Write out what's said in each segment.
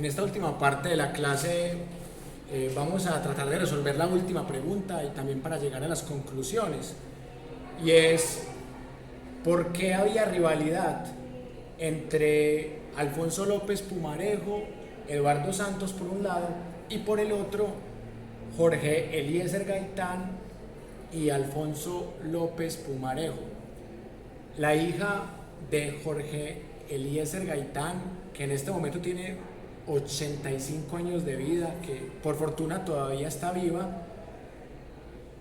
En esta última parte de la clase vamos a tratar de resolver la última pregunta y también para llegar a las conclusiones. Y es, ¿por qué había rivalidad entre Alfonso López Pumarejo, Eduardo Santos por un lado y por el otro Jorge Eliezer Gaitán y Alfonso López Pumarejo? La hija de Jorge Eliezer Gaitán, que en este momento tiene 85 años de vida, que por fortuna todavía está viva,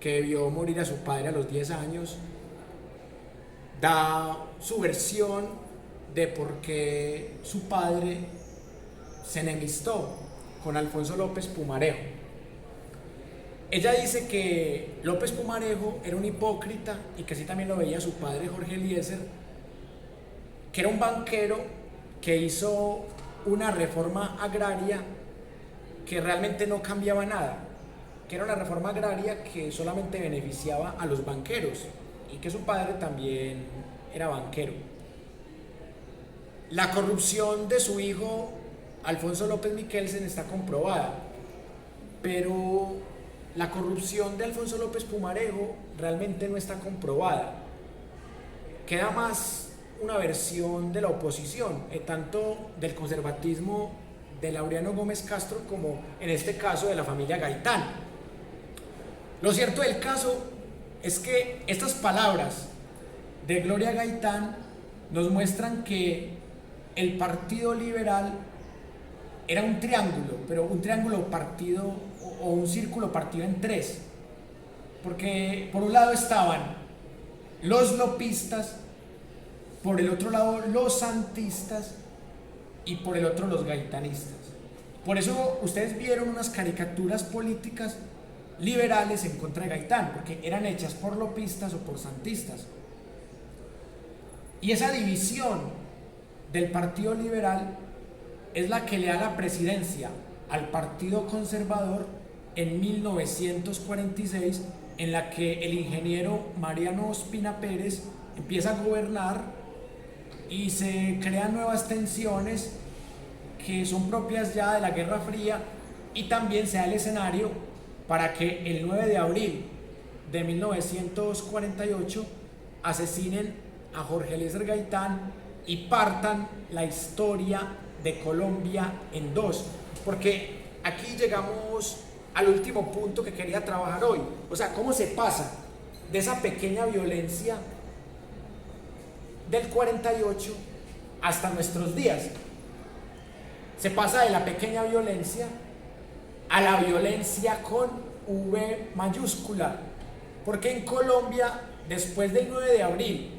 que vio morir a su padre a los 10 años, da su versión de por qué su padre se enemistó con Alfonso López Pumarejo. Ella dice que López Pumarejo era un hipócrita y que así también lo veía su padre Jorge Eliezer, que era un banquero que hizo una reforma agraria que realmente no cambiaba nada, que era una reforma agraria que solamente beneficiaba a los banqueros y que su padre también era banquero. La corrupción de su hijo Alfonso López Miquelsen está comprobada, pero la corrupción de Alfonso López Pumarejo realmente no está comprobada. Queda más una versión de la oposición, tanto del conservatismo de Laureano Gómez Castro como en este caso de la familia Gaitán. Lo cierto del caso es que estas palabras de Gloria Gaitán nos muestran que el Partido Liberal era un triángulo, pero un triángulo partido o un círculo partido en tres, porque por un lado estaban los lopistas, por el otro lado los santistas y por el otro los gaitanistas. Por eso ustedes vieron unas caricaturas políticas liberales en contra de Gaitán, porque eran hechas por lopistas o por santistas. Y esa división del Partido Liberal es la que le da la presidencia al Partido Conservador en 1946, en la que el ingeniero Mariano Ospina Pérez empieza a gobernar y se crean nuevas tensiones que son propias ya de la Guerra Fría, y también se da el escenario para que el 9 de abril de 1948 asesinen a Jorge Eliezer Gaitán y partan la historia de Colombia en dos, porque aquí llegamos al último punto que quería trabajar hoy. O sea, cómo se pasa de esa pequeña violencia del 48 hasta nuestros días. Se pasa de la pequeña violencia a la violencia con V mayúscula, porque en Colombia, después del 9 de abril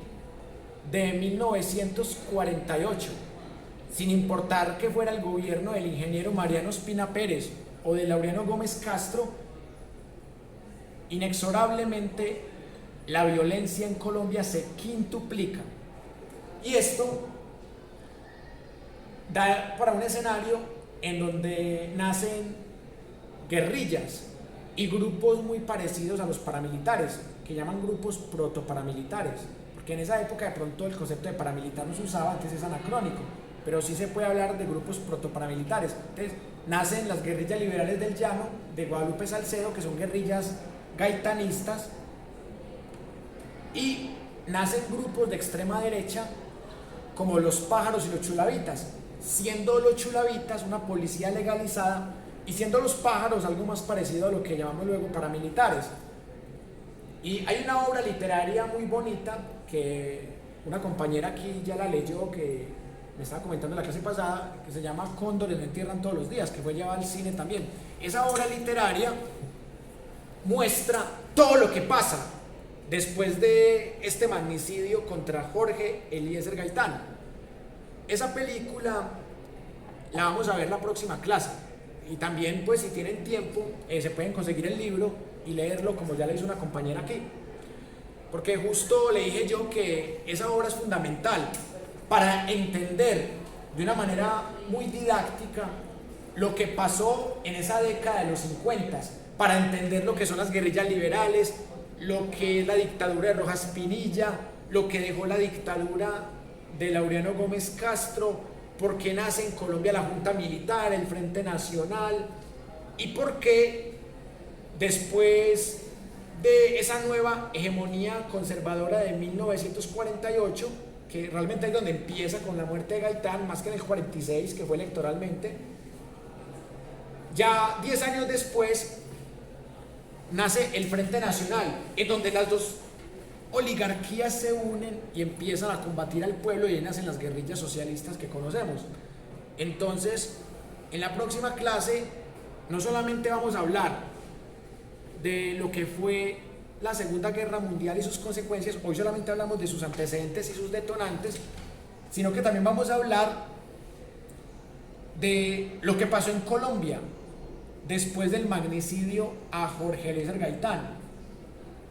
de 1948, sin importar que fuera el gobierno del ingeniero Mariano Ospina Pérez o de Laureano Gómez Castro, inexorablemente la violencia en Colombia se quintuplica. Y esto da para un escenario en donde nacen guerrillas y grupos muy parecidos a los paramilitares, que llaman grupos protoparamilitares, porque en esa época de pronto el concepto de paramilitar no se usaba, antes es anacrónico, pero sí se puede hablar de grupos protoparamilitares. Entonces nacen las guerrillas liberales del Llano de Guadalupe Salcedo, que son guerrillas gaitanistas, y nacen grupos de extrema derecha como los pájaros y los chulavitas, siendo los chulavitas una policía legalizada y siendo los pájaros algo más parecido a lo que llamamos luego paramilitares. Y hay una obra literaria muy bonita que una compañera aquí ya la leyó, que me estaba comentando en la clase pasada, que se llama Cóndores no entierran todos los días, que fue llevada al cine también. Esa obra literaria muestra todo lo que pasa después de este magnicidio contra Jorge Eliezer Gaitán. Esa película la vamos a ver la próxima clase, y también pues si tienen tiempo se pueden conseguir el libro y leerlo, como ya le hizo una compañera aquí, porque justo le dije yo que esa obra es fundamental para entender de una manera muy didáctica lo que pasó en esa década de los 50, para entender lo que son las guerrillas liberales, lo que es la dictadura de Rojas Pinilla, lo que dejó la dictadura de Laureano Gómez Castro, por qué nace en Colombia la Junta Militar, el Frente Nacional, y por qué después de esa nueva hegemonía conservadora de 1948, que realmente es donde empieza con la muerte de Gaitán, más que en el 46, que fue electoralmente, ya 10 años después nace el Frente Nacional, en donde las dos oligarquías se unen y empiezan a combatir al pueblo, y ahí nacen las guerrillas socialistas que conocemos. Entonces, en la próxima clase no solamente vamos a hablar de lo que fue la Segunda Guerra Mundial y sus consecuencias, hoy solamente hablamos de sus antecedentes y sus detonantes, sino que también vamos a hablar de lo que pasó en Colombia después del magnicidio a Jorge Eliezer Gaitán.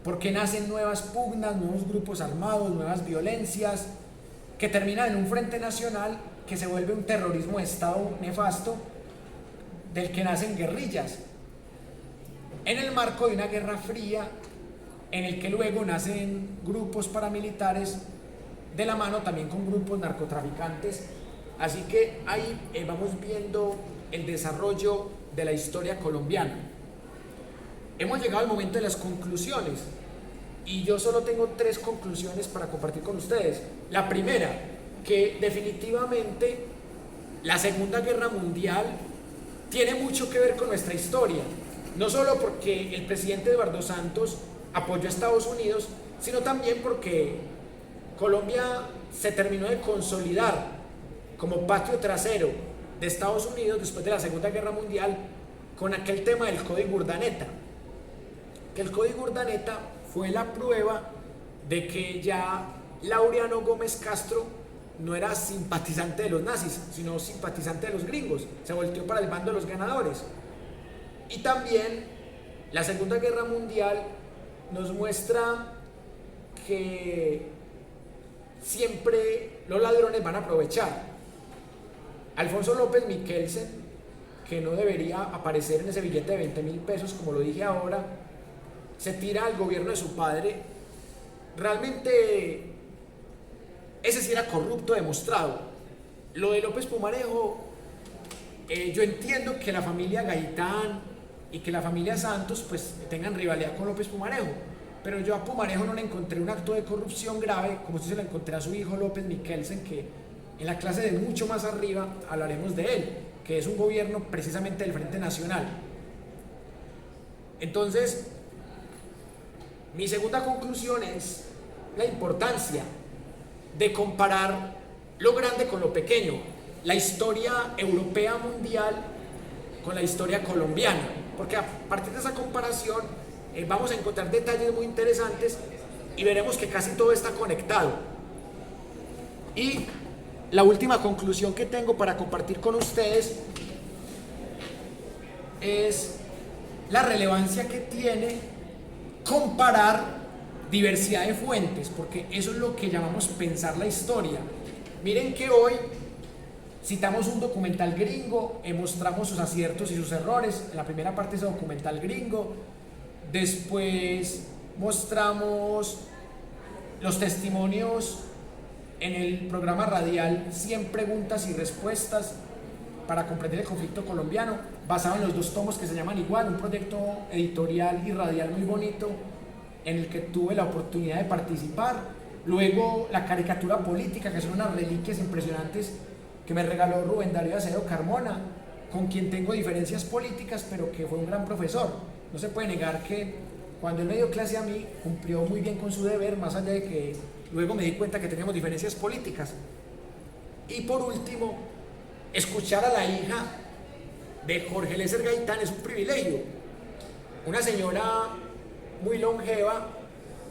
Porque nacen nuevas pugnas, nuevos grupos armados, nuevas violencias, que terminan en un frente nacional que se vuelve un terrorismo de Estado nefasto, del que nacen guerrillas, en el marco de una guerra fría, en el que luego nacen grupos paramilitares de la mano también con grupos narcotraficantes. Así que ahí vamos viendo el desarrollo de la historia colombiana. Hemos llegado al momento de las conclusiones y yo solo tengo 3 conclusiones para compartir con ustedes. La primera, que definitivamente la Segunda Guerra Mundial tiene mucho que ver con nuestra historia, no solo porque el presidente Eduardo Santos apoyó a Estados Unidos, sino también porque Colombia se terminó de consolidar como patio trasero de Estados Unidos después de la Segunda Guerra Mundial con aquel tema del Código Urdaneta, que el Código Urdaneta fue la prueba de que ya Laureano Gómez Castro no era simpatizante de los nazis, sino simpatizante de los gringos, se volteó para el bando de los ganadores. Y también la Segunda Guerra Mundial nos muestra que siempre los ladrones van a aprovechar. Alfonso López Miquelsen, que no debería aparecer en ese billete de 20.000 pesos, como lo dije ahora, se tira al gobierno de su padre. Realmente ese sí era corrupto demostrado. Lo de López Pumarejo, yo entiendo que la familia Gaitán y que la familia Santos pues tengan rivalidad con López Pumarejo, pero yo a Pumarejo no le encontré un acto de corrupción grave como si se lo encontré a su hijo López Miquelsen, que en la clase de mucho más arriba hablaremos de él, que es un gobierno precisamente del Frente Nacional. Entonces, mi segunda conclusión es la importancia de comparar lo grande con lo pequeño, la historia europea mundial con la historia colombiana, porque a partir de esa comparación vamos a encontrar detalles muy interesantes y veremos que casi todo está conectado. Y la última conclusión que tengo para compartir con ustedes es la relevancia que tiene comparar diversidad de fuentes, porque eso es lo que llamamos pensar la historia. Miren que hoy citamos un documental gringo, mostramos sus aciertos y sus errores en la primera parte de ese documental gringo, después mostramos los testimonios en el programa radial 100 preguntas y respuestas para comprender el conflicto colombiano, basado en los 2 tomos que se llaman igual, un proyecto editorial y radial muy bonito en el que tuve la oportunidad de participar. Luego la caricatura política, que son unas reliquias impresionantes que me regaló Rubén Darío Acevedo Carmona, con quien tengo diferencias políticas, pero que fue un gran profesor. No se puede negar que cuando él me dio clase a mí, cumplió muy bien con su deber, más allá de que luego me di cuenta que teníamos diferencias políticas. Y por último, escuchar a la hija de Jorge Eliezer Gaitán es un privilegio. Una señora muy longeva,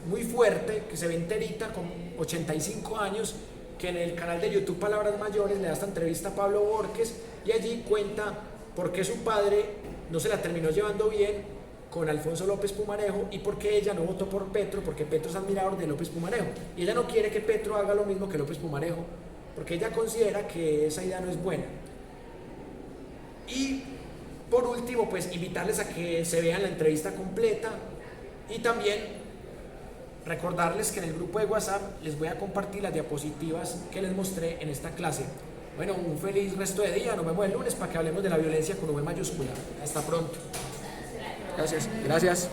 muy fuerte, que se ve enterita con 85 años, que en el canal de YouTube Palabras Mayores le da esta entrevista a Pablo Borges y allí cuenta por qué su padre no se la terminó llevando bien con Alfonso López Pumarejo y por qué ella no votó por Petro, porque Petro es admirador de López Pumarejo y ella no quiere que Petro haga lo mismo que López Pumarejo, porque ella considera que esa idea no es buena. Y por último, pues invitarles a que se vean la entrevista completa y también recordarles que en el grupo de WhatsApp les voy a compartir las diapositivas que les mostré en esta clase. Bueno, un feliz resto de día, nos vemos el lunes para que hablemos de la violencia con V mayúscula. Hasta pronto. Gracias. Gracias.